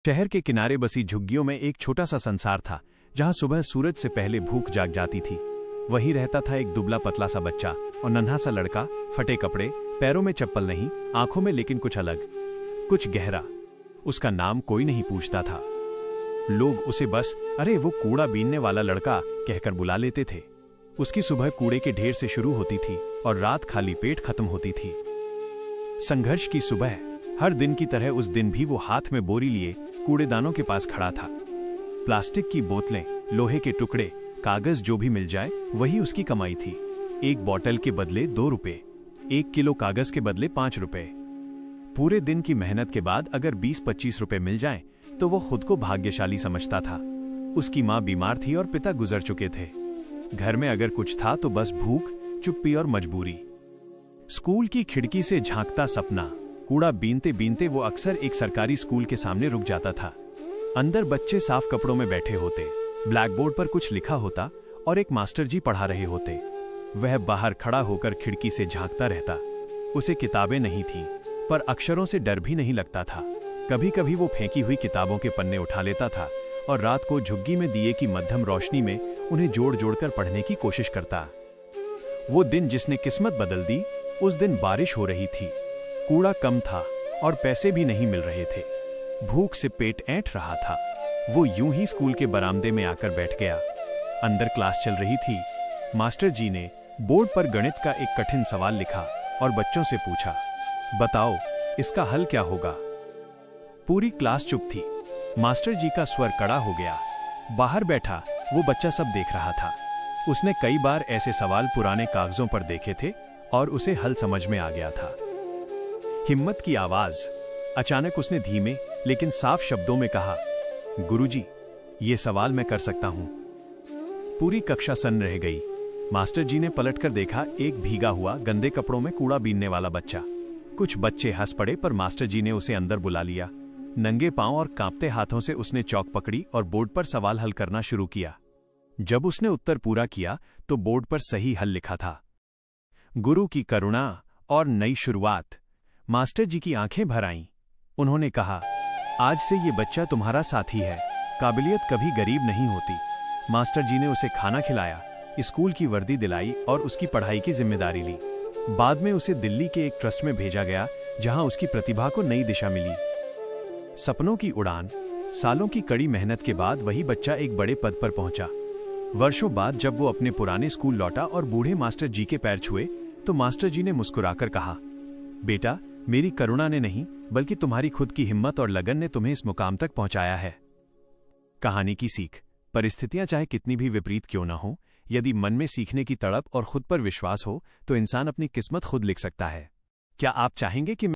शहर के किनारे बसी झुग्गियों में एक छोटा सा संसार था, जहां सुबह सूरज से पहले भूख जाग जाती थी। वहीं रहता था एक दुबला पतला सा बच्चा और नन्हा सा लड़का, फटे कपड़े, पैरों में चप्पल नहीं, आंखों में लेकिन कुछ अलग, कुछ गहरा। उसका नाम कोई नहीं पूछता था। लोग उसे बस अरे वो कूड़ा बीनने वाला लड़का कहकर बुला लेते थे। उसकी सुबह कूड़े के ढेर से शुरू होती थी और रात खाली पेट खत्म होती थी। संघर्ष की सुबह, हर दिन की तरह उस दिन भी वो हाथ में बोरी लिए कूड़ेदानों के पास खड़ा था। प्लास्टिक की बोतलें, लोहे के टुकड़े, कागज, जो भी मिल जाए वही उसकी कमाई थी। एक बोतल के बदले 2 रुपए, 1 किलो कागज के बदले 5 रुपए। पूरे दिन की मेहनत के बाद अगर 20-25 रुपए मिल जाएं, तो वो खुद को भाग्यशाली समझता था। उसकी माँ बीमार थी और पिता गुजर चुके थे। घर में अगर कुछ था तो बस भूख, चुप्पी और मजबूरी। स्कूल की खिड़की से झांकता सपना। कूड़ा बीनते बीनते वो अक्सर एक सरकारी स्कूल के सामने रुक जाता था। अंदर बच्चे साफ कपड़ों में बैठे होते, ब्लैक बोर्ड पर कुछ लिखा होता और एक मास्टर जी पढ़ा रहे होते। वह बाहर खड़ा होकर खिड़की से झांकता रहता। उसे किताबें नहीं थी, पर अक्षरों से डर भी नहीं लगता था। कभी कभी वो फेंकी हुई किताबों के पन्ने उठा लेता था और रात को झुग्गी में दिए की मध्यम रोशनी में उन्हें जोड़ जोड़कर पढ़ने की कोशिश करता। वो दिन जिसने किस्मत बदल दी, उस दिन बारिश हो रही थी, कूड़ा कम था और पैसे भी नहीं मिल रहे थे। भूख से पेट ऐंठ रहा था। वो यूं ही स्कूल के बरामदे में आकर बैठ गया। अंदर क्लास चल रही थी। मास्टर जी ने बोर्ड पर गणित का एक कठिन सवाल लिखा और बच्चों से पूछा, बताओ इसका हल क्या होगा। पूरी क्लास चुप थी। मास्टर जी का स्वर कड़ा हो गया। बाहर बैठा वो बच्चा सब देख रहा था। उसने कई बार ऐसे सवाल पुराने कागजों पर देखे थे और उसे हल समझ में आ गया था। हिम्मत की आवाज। अचानक उसने धीमे लेकिन साफ शब्दों में कहा, गुरुजी, ये सवाल मैं कर सकता हूं। पूरी कक्षा सन्न रह गई। मास्टर जी ने पलटकर देखा, एक भीगा हुआ गंदे कपड़ों में कूड़ा बीनने वाला बच्चा। कुछ बच्चे हंस पड़े, पर मास्टर जी ने उसे अंदर बुला लिया। नंगे पांव और कांपते हाथों से उसने चौक पकड़ी और बोर्ड पर सवाल हल करना शुरू किया। जब उसने उत्तर पूरा किया तो बोर्ड पर सही हल लिखा था, गुरु की करुणा और नई शुरुआत। मास्टर जी की आंखें भर आईं। उन्होंने कहा, आज से ये बच्चा तुम्हारा साथी है। काबिलियत कभी गरीब नहीं होती। मास्टर जी ने उसे खाना खिलाया, स्कूल की वर्दी दिलाई और उसकी पढ़ाई की जिम्मेदारी ली। बाद में उसे दिल्ली के एक ट्रस्ट में भेजा गया, जहां उसकी प्रतिभा को नई दिशा मिली। सपनों की उड़ान। सालों की कड़ी मेहनत के बाद वही बच्चा एक बड़े पद पर पहुंचा। वर्षों बाद जब वो अपने पुराने स्कूल लौटा और बूढ़े मास्टर जी के पैर छुए, तो मास्टर जी ने मुस्कुराकर कहा, बेटा, मेरी करुणा ने नहीं बल्कि तुम्हारी खुद की हिम्मत और लगन ने तुम्हें इस मुकाम तक पहुंचाया है। कहानी की सीख। परिस्थितियां चाहे कितनी भी विपरीत क्यों ना हो, यदि मन में सीखने की तड़प और खुद पर विश्वास हो तो इंसान अपनी किस्मत खुद लिख सकता है। क्या आप चाहेंगे कि